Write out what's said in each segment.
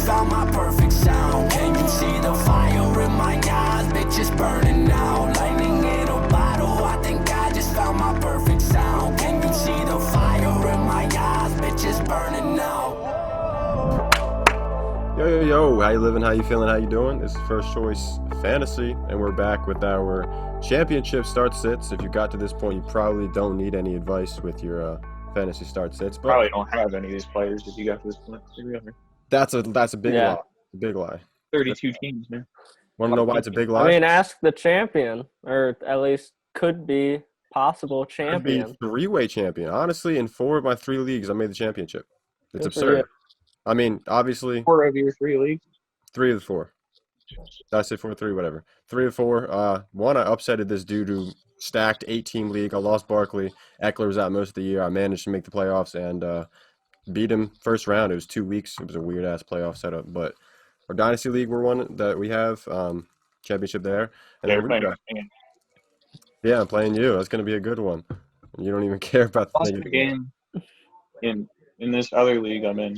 found my perfect sound. Can you see the fire in my eyes? Bitch, it's burning out. Lightning in a bottle. I think I just found my perfect sound. Can you see the fire in my eyes? Bitch, it's burning out. Yo, how you living, how you feeling, how you doing? This is First Choice Fantasy, and we're back with our championship start sits. If you got to this point, you probably don't need any advice with your fantasy start sits, but Probably don't have any of these players if you got this point. that's a big Yeah. lie. A big lie. 32 teams, man. Want to know why it's a big lie? I mean, ask the champion, or at least could be possible Could be champion. three-way champion. Honestly, in 4 of my 3 leagues, I made the championship. It's Good for absurd. you. I mean, obviously, 4 of your 3 leagues. 3 of the 4. Did I say 4 or 3? Whatever. 3 of 4. One, I upsetted this dude who stacked 8-team league. I lost Barkley. Eckler was out most of the year. I managed to make the playoffs and beat him first round. It was 2 weeks. It was a weird-ass playoff setup. But our Dynasty League, we're one that we have. Championship there. And They're then playing. yeah, I'm playing you. That's going to be a good one. You don't even care about the Lost thing. the game in this other league I'm in.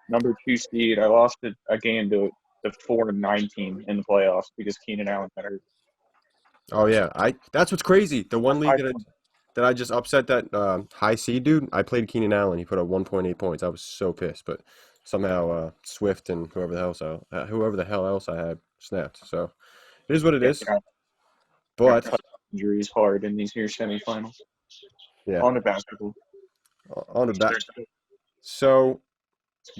Number 2 seed. I lost a game to the 4-9 team in the playoffs because Keenan Allen got hurt. Oh yeah, that's what's crazy. The one league that I just upset that high seed dude. I played Keenan Allen. He put up 1.8 points. I was so pissed, but somehow Swift and whoever the hell else I had snapped. So it is what it is. But Injuries hard in these here semifinals. yeah, On the basketball. on the back. So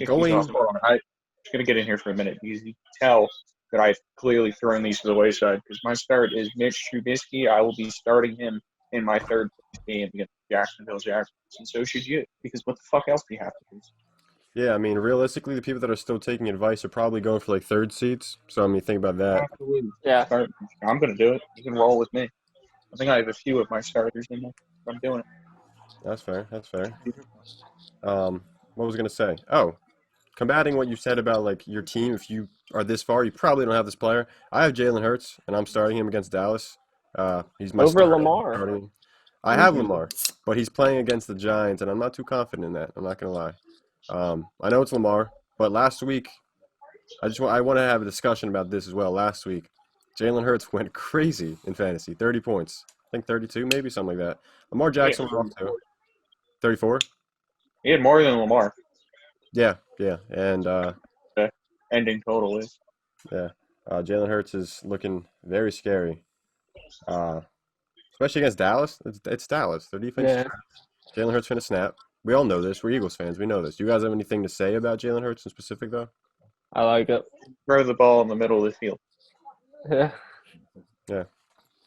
going. I'm just gonna get in here for a minute because you can tell that I've clearly thrown these to the wayside because my start is Mitch Trubisky. I will be starting him in my third game against Jacksonville Jaguars, and so should you, because what the fuck else do you have to do? Yeah, I mean, realistically, the people that are still taking advice are probably going for like third seeds. So I mean, think about that. Absolutely. Yeah. I'm gonna do it. You can roll with me. I think I have a few of my starters in there. I'm doing it. That's fair. That's fair. What was I gonna say? Oh, combating what you said about like your team. If you are this far, you probably don't have this player. I have Jalen Hurts, and I'm starting him against Dallas. He's my Over starter. Lamar. I have Lamar, but he's playing against the Giants, and I'm not too confident in that. I'm not gonna lie. I know it's Lamar, but last week, I want to have a discussion about this as well. Last week, Jalen Hurts went crazy in fantasy, 30 points. I think 32, maybe something like that. Lamar Jackson was off too. 34. He had more than Lamar. Yeah, and Ending total is. yeah, Jalen Hurts is looking very scary, especially against Dallas. It's Dallas. Their defense. Yeah. Jalen Hurts finna snap. We all know this. We're Eagles fans. We know this. Do you guys have anything to say about Jalen Hurts in specific, though? I like it. Throw the ball in the middle of the field Yeah.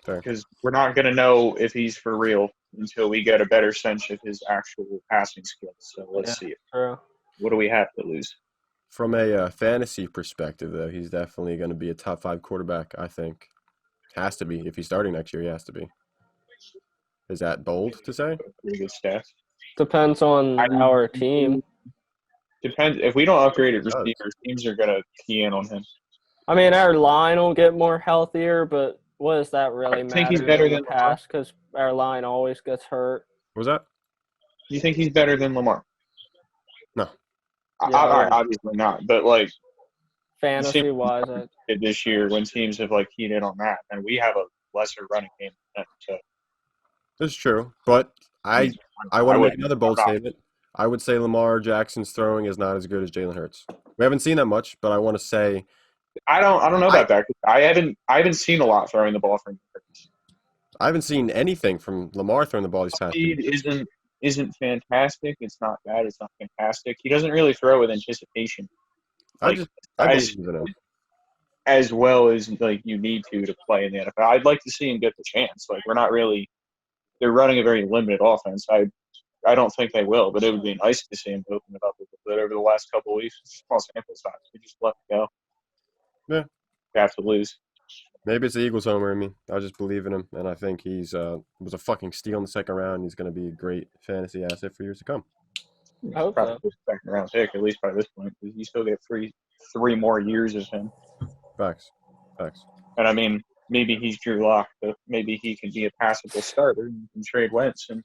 Fair. because we're not gonna know if he's for real until we get a better sense of his actual passing skills. So let's see it. True. What do we have to lose? From a fantasy perspective, though, he's definitely going to be a top 5 quarterback, I think. Has to be. If he's starting next year, he has to be. Is that bold to say? Pretty good stats. Depends on our team. Depends. If we don't upgrade at does. receivers, teams are gonna key in on him. I mean, our line will get more healthier, but what does that really matter? think he's better in the than past because our line always gets hurt. What was that? You think he's better than Lamar? No. Obviously not. But like Fantasy wise, this year, when teams have like keyed in on that, and we have a lesser running game than them, so That's true. But I want to make another bold statement. I would say Lamar Jackson's throwing is not as good as Jalen Hurts. We haven't seen that much, but I want to say I don't know about that. I haven't seen a lot throwing the ball from Hurts. I haven't seen anything from Lamar throwing the ball these past Speed weeks. isn't fantastic. It's not bad. It's not fantastic. He doesn't really throw with anticipation. I as, believe in him. as well as like you need to play in the NFL. I'd like to see him get the chance. Like they're running a very limited offense. I don't think they will, but it would be nice to see him open it up a little bit over the last couple of weeks. Small sample size. We just let it go. Yeah. We have to lose. Maybe it's the Eagles homer in me. I just believe in him, and I think he's was a fucking steal in the second round. He's going to be a great fantasy asset for years to come. I hope Probably so. a second round pick, at least by this point, because you still get three more years of him. Facts. And I mean, maybe he's Drew Lock, but maybe he can be a passable starter and trade Wentz. And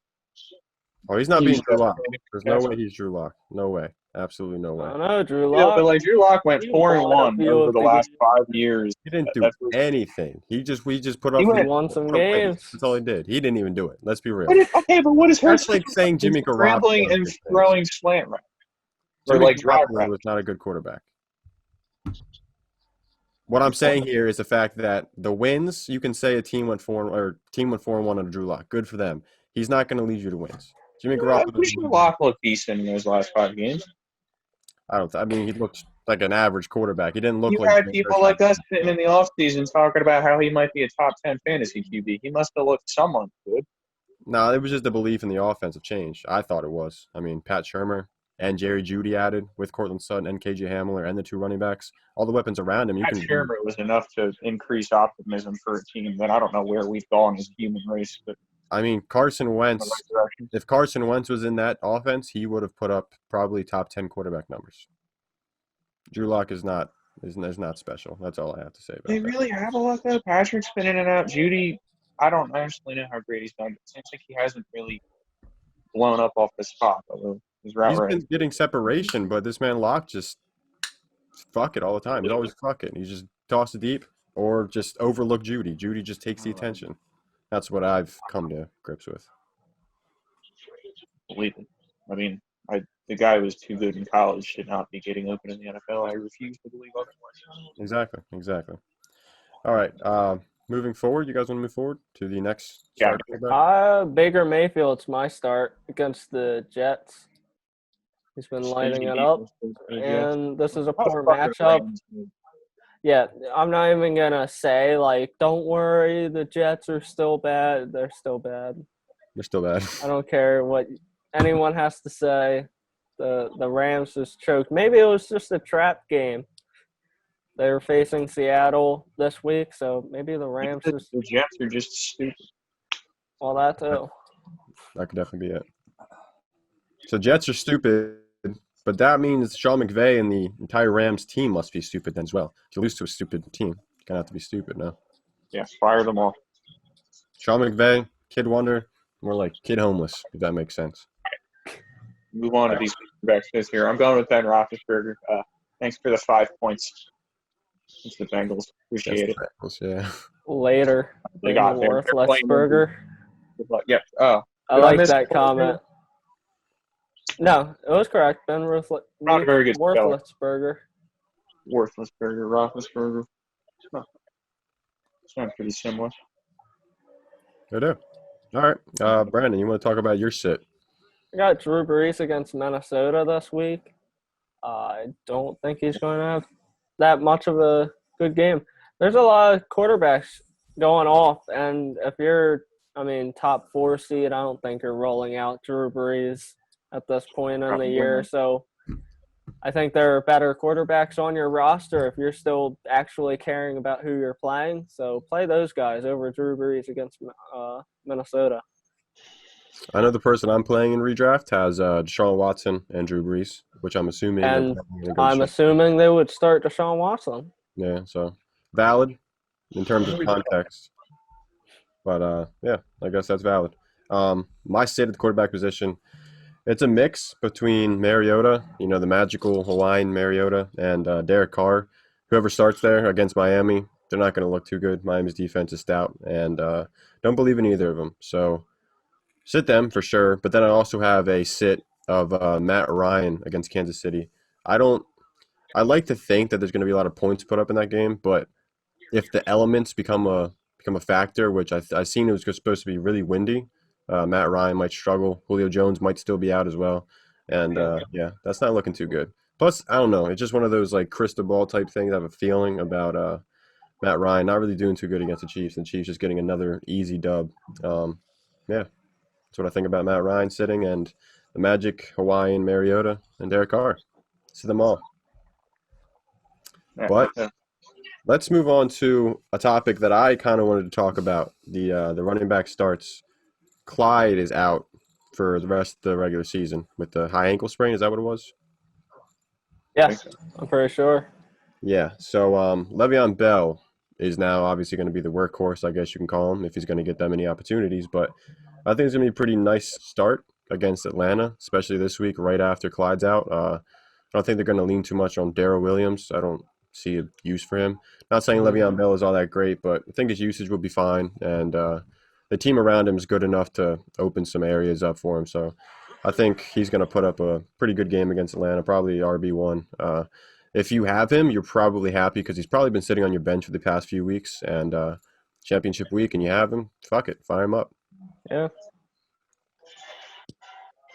Oh, he's not being Drew Lock. There's no way he's Drew Lock. No way. Absolutely no I way. don't know, Drew Yeah, Lock. but like Drew Lock went He 4-1 won a few over of the the last games. 5 years. He didn't do That's what- anything. We just put up. He the went- won some for wins. games. That's all he did. He didn't even do it. Let's be real. Okay, but what is Hurts? That's like saying Jimmy Garoppolo scrambling and did things. throwing slant routes. Or Jimmy like drag Garoppolo routes. was not a good quarterback. What I'm saying here is the fact that the wins, you can say a team went 4-1 under Drew Lock. Good for them. He's not going to lead you to wins. Jimmy I'm Garoppolo. pretty sure Lock looked decent in those last 5 games. I mean, he looked like an average quarterback. He didn't look You like had people like us sitting in the offseason talking about how he might be a top 10 fantasy QB. He must have looked somewhat good. No, it was just the belief in the offensive change. I thought it was. I mean, Pat Shurmur and Jerry Jeudy added with Cortland Sutton and KJ Hamler and the 2 running backs. All the weapons around him. Pat Shurmur was enough to increase optimism for a team that I don't know where we've gone as a human race. But I mean, Carson Wentz. If Carson Wentz was in that offense, he would have put up probably top 10 quarterback numbers. Drew Lock is not special. That's all I have to say about They that. really have a lot though. Patrick's been in and out. Judy, I don't actually know how great he's done. It seems like he hasn't really blown up off the spot. Although his route He's running. been getting separation, but this man Locke just fuck it all the time. He's always fuck it. He just toss it deep or just overlook Judy. Judy just takes the attention. That's what I've come to grips with. Believe it. I mean, the guy was too good in college to not be getting open in the NFL. I refuse to believe otherwise. Exactly. All right. Moving forward, you guys want to move forward to the next Yeah. start? Baker Mayfield's my start against the Jets. He's been lighting it up, and this is a poor matchup. Yeah, I'm not even gonna say like, don't worry, the Jets are still bad. They're still bad. They're still bad. I don't care what anyone has to say. The Rams just choked. Maybe it was just a trap game. They were facing Seattle this week, so maybe the Rams just. The Jets are just stupid. Well, that too. That could definitely be it. So Jets are stupid, but that means Sean McVay and the entire Rams team must be stupid then as well. If you lose to a stupid team, you're gonna have to be stupid now. Yeah, fire them all. Sean McVay, Kid Wonder, more like Kid Homeless, if that makes sense. Move on to these quarterbacks this year. I'm going with Ben Roethlisberger. Thanks for the 5 points. It's the Bengals. Appreciate it. Yeah. Later. They got there. Worthless burger. Good luck. Yep. Oh, I Did I like miss that the- comment. No, it was correct. Ben Not a very good spelling. Worthless burger. worthless burger, Roethlisberger. Sounds pretty similar. I do. All right. Brandon, you want to talk about your sit? I got Drew Brees against Minnesota this week. I don't think he's going to have that much of a good game. There's a lot of quarterbacks going off, and if you're, top 4 seed, I don't think you're rolling out Drew Brees at this point in Probably the year. not. So I think there are better quarterbacks on your roster if you're still actually caring about who you're playing. So play those guys over Drew Brees against Minnesota. I know the person I'm playing in redraft has Deshaun Watson and Drew Brees, which I'm assuming. And they're gonna I'm go assuming they would start Deshaun Watson. Yeah, so valid in terms of context. But yeah, I guess that's valid. My sit at the quarterback position, it's a mix between Mariota, the magical Hawaiian Mariota, and Derek Carr. Whoever starts there against Miami, they're not going to look too good. Miami's defense is stout, and don't believe in either of them. So sit them for sure. But then I also have a sit of Matt Ryan against Kansas City. I like to think that there's going to be a lot of points put up in that game, but if the elements become a factor, which I've seen it was supposed to be really windy, Matt Ryan might struggle. Julio Jones might still be out as well, and yeah, that's not looking too good. Plus, I don't know, it's just one of those like crystal ball type things. I have a feeling about Matt Ryan not really doing too good against the Chiefs, and Chiefs just getting another easy dub. Yeah, that's what I think about Matt Ryan sitting and the Magic Hawaiian Mariota and Derek Carr. See them all. Yeah, But yeah. let's move on to a topic that I kind of wanted to talk about. The running back starts. Clyde is out for the rest of the regular season with the high ankle sprain. Is that what it was? Yes, I'm pretty sure. Yeah. So Le'Veon Bell is now obviously going to be the workhorse, I guess you can call him, if he's going to get that many opportunities. But I think it's going to be a pretty nice start against Atlanta, especially this week right after Clyde's out. I don't think they're going to lean too much on Darrell Williams. I don't see a use for him. Not saying Le'Veon Bell is all that great, but I think his usage will be fine, and the team around him is good enough to open some areas up for him. So I think he's going to put up a pretty good game against Atlanta, probably RB1. If you have him, you're probably happy because he's probably been sitting on your bench for the past few weeks, and championship week, and you have him, fuck it, fire him up. Yeah.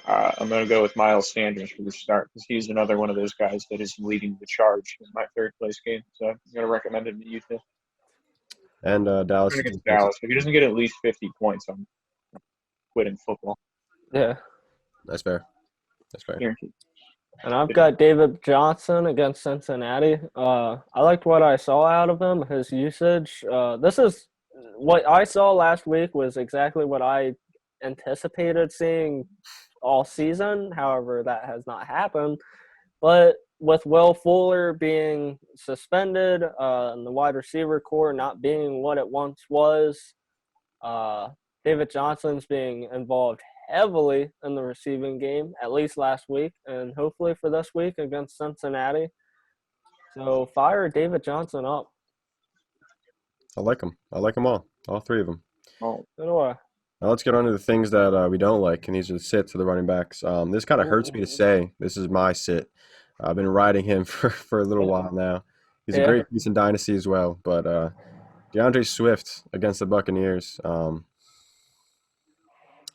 I'm going to go with Miles Sanders for the start because he's another one of those guys that is leading the charge in my third place game. So I'm going to recommend him to you too. And Dallas. Against Dallas. If he doesn't get at least 50 points, I'm quitting football. Yeah. That's fair. That's fair. Guaranteed. And I've got David Johnson against Cincinnati. I liked what I saw out of him, his usage. This is what I saw last week was exactly what I anticipated seeing all season. However, that has not happened. But with Will Fuller being suspended and the wide receiver core not being what it once was, David Johnson's being involved heavily in the receiving game, at least last week, and hopefully for this week against Cincinnati. So fire David Johnson up. I like him. I like them all three of them. Oh, So do I. Now let's get on to the things that we don't like, and these are the sits of the running backs. This kind of hurts me to say. This is my sit. I've been riding him for a little while now. He's a great piece in Dynasty as well, but DeAndre Swift against the Buccaneers.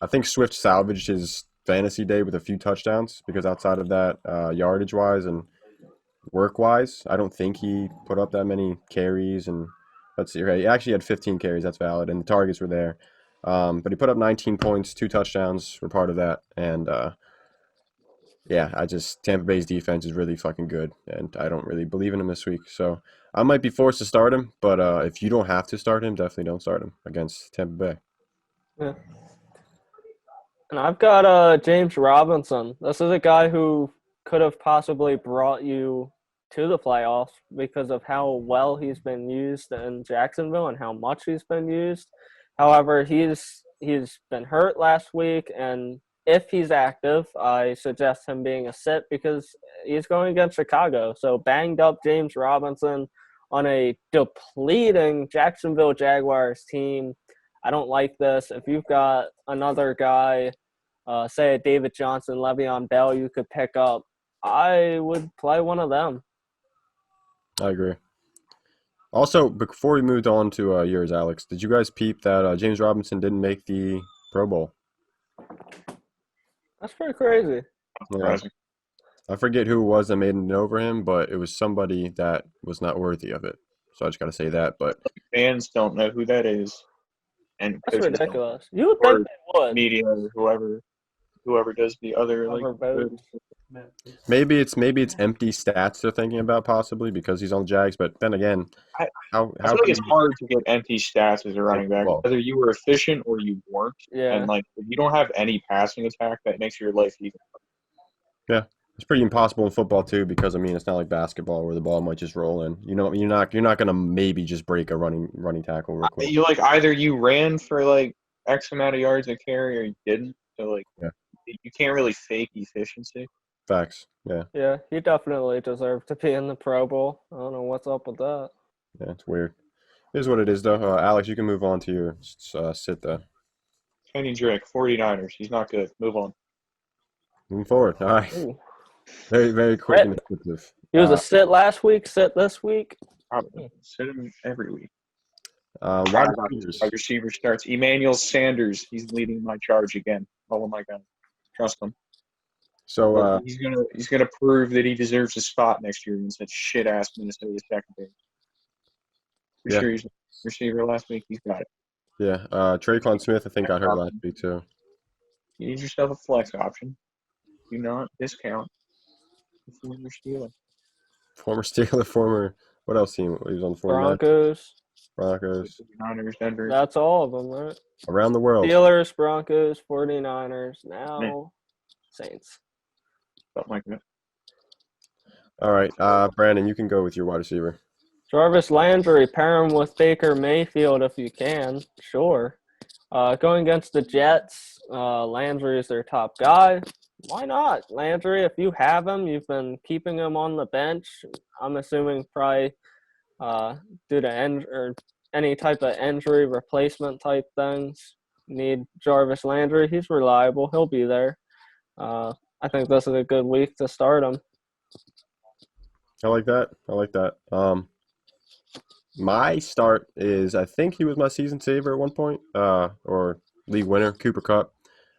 I think Swift salvaged his fantasy day with a few touchdowns because outside of that, yardage-wise and work-wise, I don't think he put up that many carries. And let's see, right? He actually had 15 carries. That's valid, and the targets were there. But he put up 19 points, 2 touchdowns were part of that. And, Tampa Bay's defense is really fucking good, and I don't really believe in him this week. So I might be forced to start him, but if you don't have to start him, definitely don't start him against Tampa Bay. Yeah. And I've got James Robinson. This is a guy who could have possibly brought you to the playoffs because of how well he's been used in Jacksonville and how much he's been used. However, he's been hurt last week, and if he's active, I suggest him being a sit because he's going against Chicago. So banged up James Robinson on a depleting Jacksonville Jaguars team. I don't like this. If you've got another guy, say a David Johnson, Le'Veon Bell, you could pick up, I would play one of them. I agree. Also, before we moved on to yours, Alex, did you guys peep that James Robinson didn't make the Pro Bowl? That's pretty crazy. Yeah. I forget who it was that made it over him, but it was somebody that was not worthy of it. So I just got to say that. But fans don't know who that is. And That's coaches don't. ridiculous. You would think they would. Media or whoever does the other Whoever votes. maybe it's empty stats they're thinking about possibly because he's on the Jags. But then again, I how feel like it's hard to get empty stats as a running back, Well, whether you were efficient or you weren't. Yeah. And if you don't have any passing attack, that makes your life even. it's pretty impossible in football too because it's not like basketball where the ball might just roll in. You're not gonna maybe just break a running tackle real quick. You either you ran for X amount of yards a carry or you didn't. So you can't really fake efficiency. Facts. Yeah. Yeah, he definitely deserved to be in the Pro Bowl. I don't know what's up with that. Yeah, it's weird. It is what it is, though. Alex, you can move on to your sit there. Kenny Drake, 49ers. He's not good. Move on. Moving forward. All right. Ooh. Very, very quick and descriptive. He was a sit last week, sit this week. Probably. Sit him every week. Wide receivers. Wide receiver starts. Emmanuel Sanders. He's leading my charge again. Oh my God. Trust him. So he's gonna prove that he deserves a spot next year against that shit ass Minnesota secondary. Yeah. Sure he's receiver last week. He's got it. yeah, Traquan Smith, I think got hurt last week too. You need yourself a flex option. Do not discount the former Steeler. Former Steeler, what else team? He was on the 49ers. Broncos. Niners, Denver. That's all of them, right? Around the world. Steelers, Broncos, 49ers, now Saints. Something like that. All right, Brandon, you can go with your wide receiver. Jarvis Landry, pair him with Baker Mayfield if you can. Sure. Going against the Jets, Landry is their top guy. Why not? Landry, if you have him, you've been keeping him on the bench. I'm assuming probably due to or any type of injury replacement type things. Need Jarvis Landry. He's reliable. He'll be there. I think this is a good week to start him. I like that. I like that. My start is I think he was my season saver at one point, or league winner, Cooper Cup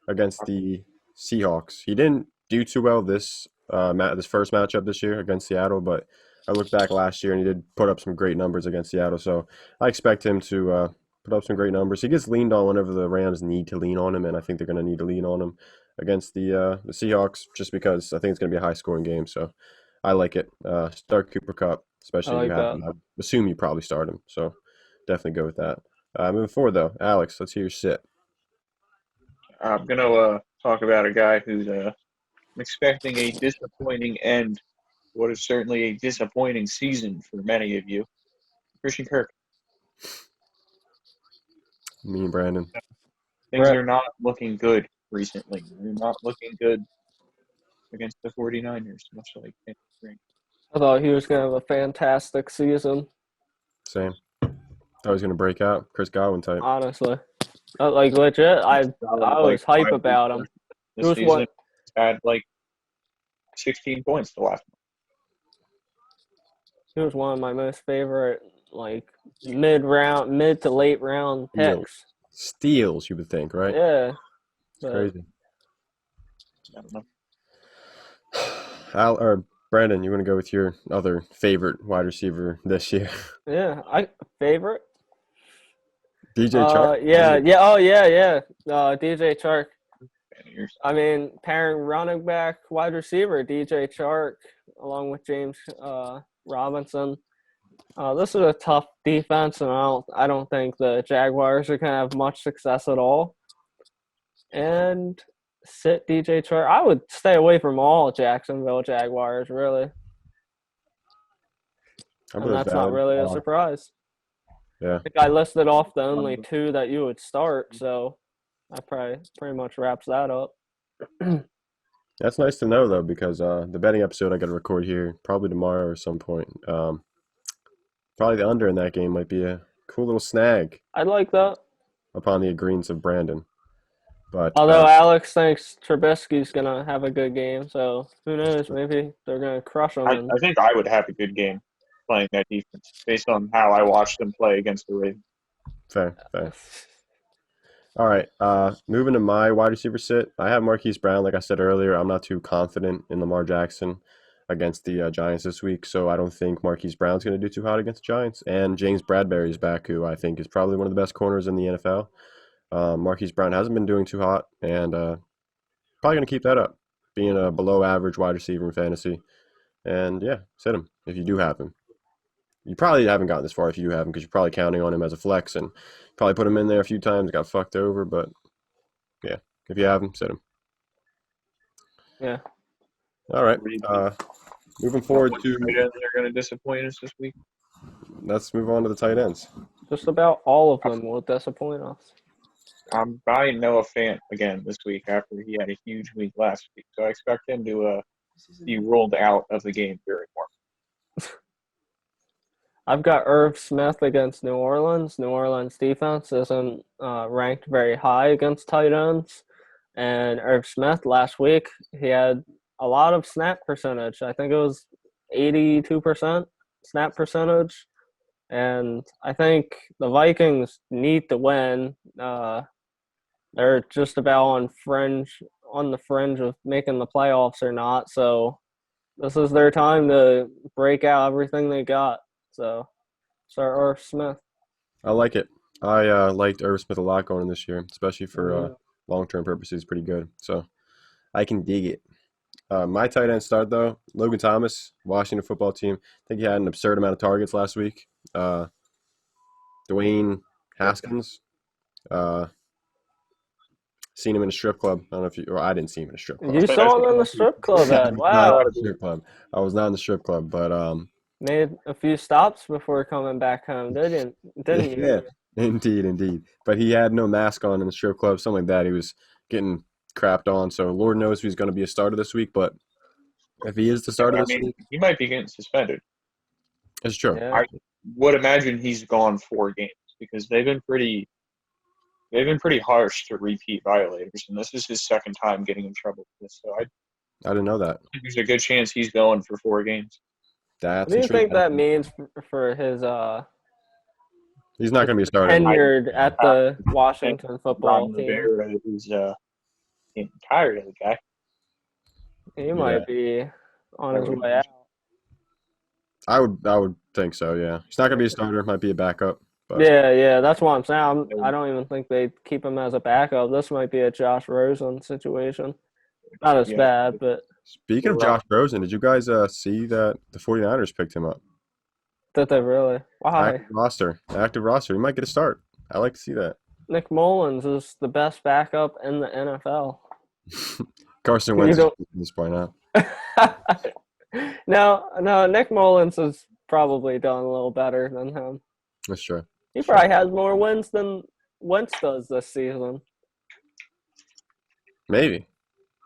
against the Seahawks. He didn't do too well this this first matchup this year against Seattle, but I looked back last year and he did put up some great numbers against Seattle. So I expect him to put up some great numbers. He gets leaned on whenever the Rams need to lean on him, and I think they're going to need to lean on him against the Seahawks just because I think it's going to be a high scoring game. So I like it. Start Cooper Cup, especially if you like have him. I assume you probably start him. So definitely go with that. Moving forward, though, Alex, let's hear your sit. I'm gonna talk about a guy who's expecting a disappointing end. What is certainly a disappointing season for many of you. Christian Kirk. Me and Brandon. Things Right. are not looking good recently. They're not looking good against the 49ers, much like Kansas City. I thought he was going to have a fantastic season, Same. Thought he was going to break out. Chris Godwin type. honestly. Like, legit, I was hype about him. This He was season, one- he's had like 16 points the last month. He was one of my most favorite, like, mid to late round picks. Steals, you would think, right? Yeah. It's but- crazy. I don't know. Or Brandon, you want to go with your other favorite wide receiver this year? Yeah, favorite. DJ Chark? Yeah. DJ Chark. Man, you're- I mean, pairing running back, wide receiver, DJ Chark, along with James Robinson. This is a tough defense, and I don't think the Jaguars are gonna have much success at all. And sit DJ Chark. I would stay away from all Jacksonville Jaguars, really, and that's not really a surprise. Yeah. I think I listed off the only two that you would start, so that pretty much wraps that up. That's nice to know, though, because the betting episode I got to record here probably tomorrow or some point. Probably the under in that game might be a cool little snag I'd like that. upon the agreements of Brandon. But Although Alex thinks Trubisky's gonna have a good game, so who knows? Maybe they're gonna crush him. I think I would have a good game playing that defense based on how I watched them play against the Ravens. fair. All right, moving to my wide receiver sit. I have Marquise Brown. Like I said earlier, I'm not too confident in Lamar Jackson against the Giants this week, so I don't think Marquise Brown's going to do too hot against the Giants. And James Bradbury's back, who I think is probably one of the best corners in the NFL. Marquise Brown hasn't been doing too hot, and probably going to keep that up, being a below-average wide receiver in fantasy. And, yeah, sit him if you do have him. You probably haven't gotten this far if you do have him because you're probably counting on him as a flex and probably put him in there a few times, got fucked over. But, yeah, if you have him, sit him. Yeah. All right. Moving forward What to tight ends are going to disappoint us this week? let's move on to the tight ends. Just about all of them will disappoint us. I'm buying Noah Fant again this week after he had a huge week last week, so I expect him to be ruled out of the game very more. I've got Irv Smith against New Orleans. New Orleans defense isn't ranked very high against tight ends. And Irv Smith last week, he had a lot of snap percentage. I think it was 82% snap percentage. And I think the Vikings need to win. They're just about on the fringe of making the playoffs or not. So this is their time to break out everything they got. So start Irv Smith. I like it. I liked Irv Smith a lot going in this year, especially for long-term purposes. Pretty good. So I can dig it. My tight end start, though, Logan Thomas, Washington football team. I think he had an absurd amount of targets last week. Dwayne Haskins. Seen him in a strip club. I don't know if I didn't see him in a strip club. You saw him in the strip club, Ed. Wow. Not in the strip club. I was not in the strip club, but Made a few stops before coming back home, didn't you? yeah, indeed. But he had no mask on in the strip club, something like that. He was getting crapped on. So Lord knows if he's going to be a starter this week. But if he is the starter I this mean, week, he might be getting suspended. it's true. Yeah. Would imagine he's gone 4 games because they've been pretty harsh to repeat violators, and this is his second time getting in trouble for this. So I I didn't know that. think there's a good chance he's going for 4 games. That's What do you think that intriguing. means for his He's not going to be a starter. tenured at the Washington football Ron team? Rivera is getting tired of the guy. He might be on his way out. I would think so. Yeah, he's not going to be a starter. Might be a backup. But Yeah, that's what I'm saying. I don't even think they keep him as a backup. This might be a Josh Rosen situation. Not as bad, but speaking of Josh Rosen, did you guys see that the 49ers picked him up? did they really? Why? Active roster. He might get a start. I like to see that. Nick Mullins is the best backup in the NFL. Carson Wentz at this point now. No, Nick Mullins has probably done a little better than him. That's true. He probably has more wins than Wentz does this season. Maybe.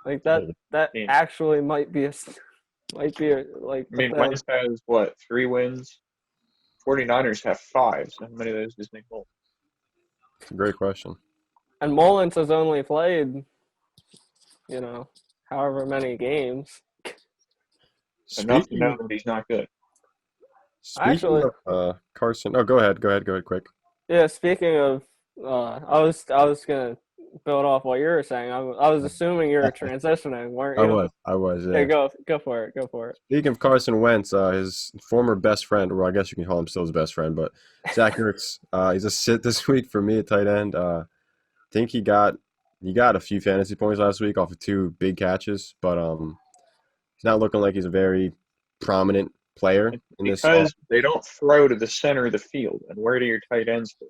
Like that Yeah. actually might be like. I mean, Wentz has, 3 wins? 49ers have 5. So how many of those does Nick Mullins? It's a great question. And Mullins has only played, however many games. Enough to know that he's not good. Speaking of Carson, go ahead, quick. Yeah, speaking of, I was gonna build off what you were saying. I was assuming you were transitioning, weren't you? I was. Yeah. Yeah, go for it. Speaking of Carson Wentz, his former best friend, or I guess you can call him still his best friend, but Zach Ertz, he's a sit this week for me at tight end. I think he got a few fantasy points last week off of 2 big catches, but he's not looking like he's a very prominent player in this. Because they don't throw to the center of the field. And where do your tight ends go?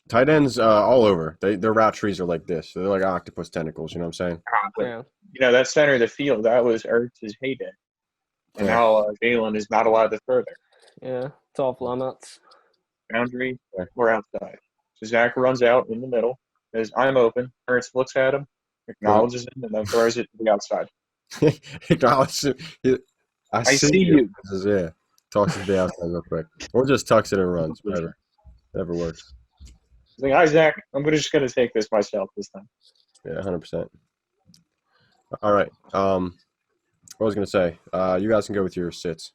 Tight ends all over. Their route trees are like this. They're like octopus tentacles. You know what I'm saying? Yeah. That center of the field, that was Ertz's heyday. And now Jalen is not allowed to throw there. Yeah, it's off limits. Boundary or outside. So Zach runs out in the middle, says, I'm open. Ertz looks at him, acknowledges him, and then throws it to the outside. Acknowledges him. I see you. Yeah. Talks to the outside real quick. Or just tucks it and runs. Whatever works. He's like, hi, Zach. I'm just going to take this myself this time. Yeah, 100%. All right. What I was going to say, you guys can go with your sits.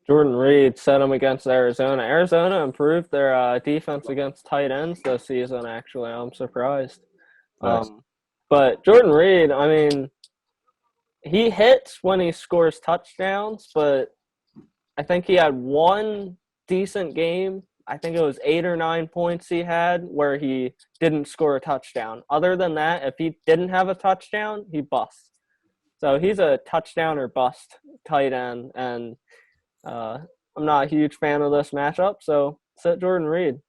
Jordan Reed set him against Arizona. Arizona improved their defense against tight ends this season, actually. I'm surprised. Nice. But Jordan Reed, I mean, he hits when he scores touchdowns, but I think he had one decent game. I think it was 8 or 9 points he had where he didn't score a touchdown. Other than that, if he didn't have a touchdown, he busts. So he's a touchdown or bust tight end, and I'm not a huge fan of this matchup, so sit Jordan Reed.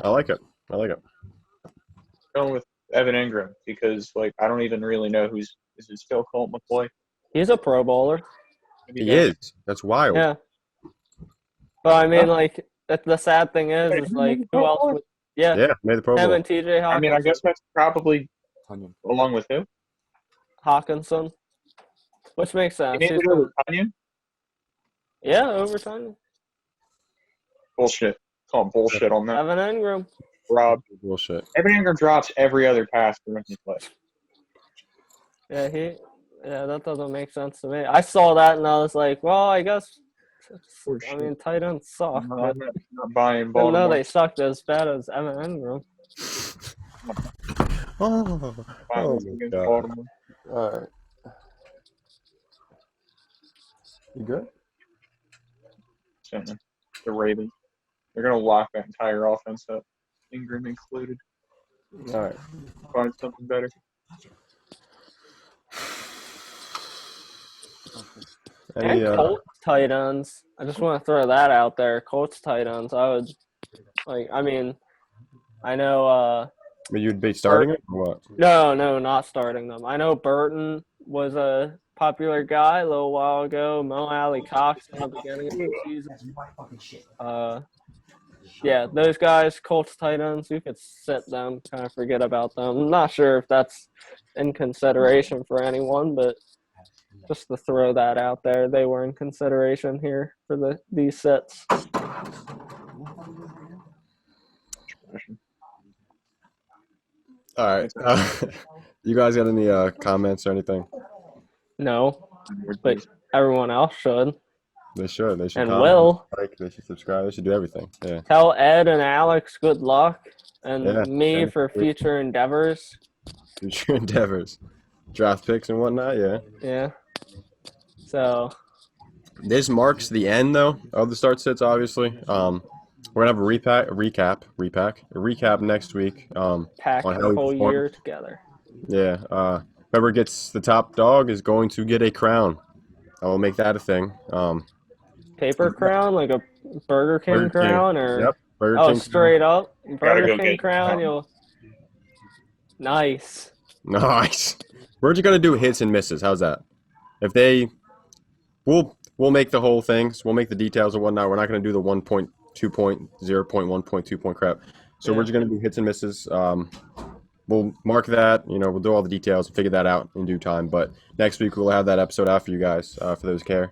I like it. Going with Evan Ingram because, I don't even really know is it still Colt McCoy? He's a Pro Bowler. He is. That's wild. Yeah. But, I mean, the sad thing is who else would – Yeah, made the Pro him Bowl. and TJ Hawkinson. I mean, I guess that's probably along with who? Hawkinson, which makes sense. You need over Tunyon? Yeah, overtime. Bullshit. Call bullshit on that. Evan Ingram. Rob. Bullshit. Evan Ingram drops every other pass for rookie play. Yeah, that doesn't make sense to me. I saw that and I was like, well, I guess I mean tight ends suck. No, But I'm not buying I Baltimore. know they sucked as bad as Evan Ingram. Oh, Against God. Baltimore. All right. You good? Certainly. The Ravens. They're going to lock that entire offense up, Ingram included. All right. Find something better. Any, And Colts tight ends. I just want to throw that out there. Colts tight ends. I would I know you'd be starting it or what? No, not starting them. I know Burton was a popular guy a little while ago. Mo Alley Cox in the beginning of the season. Yeah, those guys, Colts tight ends, you could sit them, kind of forget about them. I'm not sure if that's in consideration for anyone, but just to throw that out there, they were in consideration here for these sits. All right. You guys got any comments or anything? No, but everyone else should. They should. They should And comment, Will. like, they should subscribe. They should do everything. Yeah. Tell Ed and Alex good luck, and Yeah, me and for future endeavors. Future endeavors, draft picks and whatnot. Yeah. Yeah. So, This marks the end though of the start sits. Obviously, we're gonna have a recap next week. pack On the how we whole performed. year together. Yeah. Whoever gets the top dog is going to get a crown. I will make that a thing. Paper crown, like a Burger King Burger King. crown, or Yep. Burger oh, King. straight up Gotta Burger go King get crown. the You'll nice. Nice. We're just gonna do hits and misses. How's that? If we'll make the whole things. We'll make the details and whatnot. We're not gonna do the 1.2 point, 0.1.2 point crap. So Yeah. we're just gonna do hits and misses. We'll mark that. We'll do all the details and figure that out in due time. But next week we'll have that episode out for you guys, for those who care.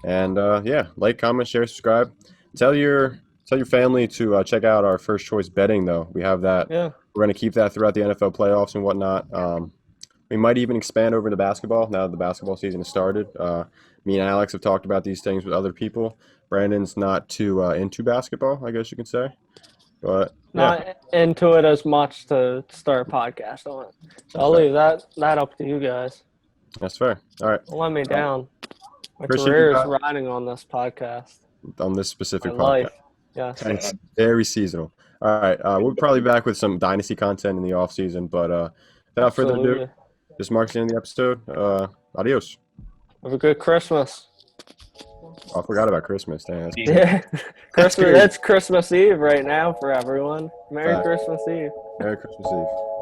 And yeah, like, comment, share, subscribe. Tell your family to check out our first choice betting though. We have that. Yeah. We're going to keep that throughout the NFL playoffs and whatnot. We might even expand over to basketball now that the basketball season has started. Me and Alex have talked about these things with other people. Brandon's not too into basketball, I guess you could say. But yeah, Not into it as much to start a podcast on it. So I'll leave that up to you guys. that's fair. All right, Don't let me down. My Appreciate career you is guys. riding on this podcast. on this specific My podcast. life. Yeah. And it's very seasonal. All right, we'll probably be back with some dynasty content in the off season. But without further ado, Absolutely. this marks the end of the episode. Adios. Have a good Christmas. Oh, I forgot about Christmas. Dang, that's Yeah. Christmas. crazy. It's Christmas Eve right now for everyone. Merry Fact. Christmas Eve. Merry Christmas Eve.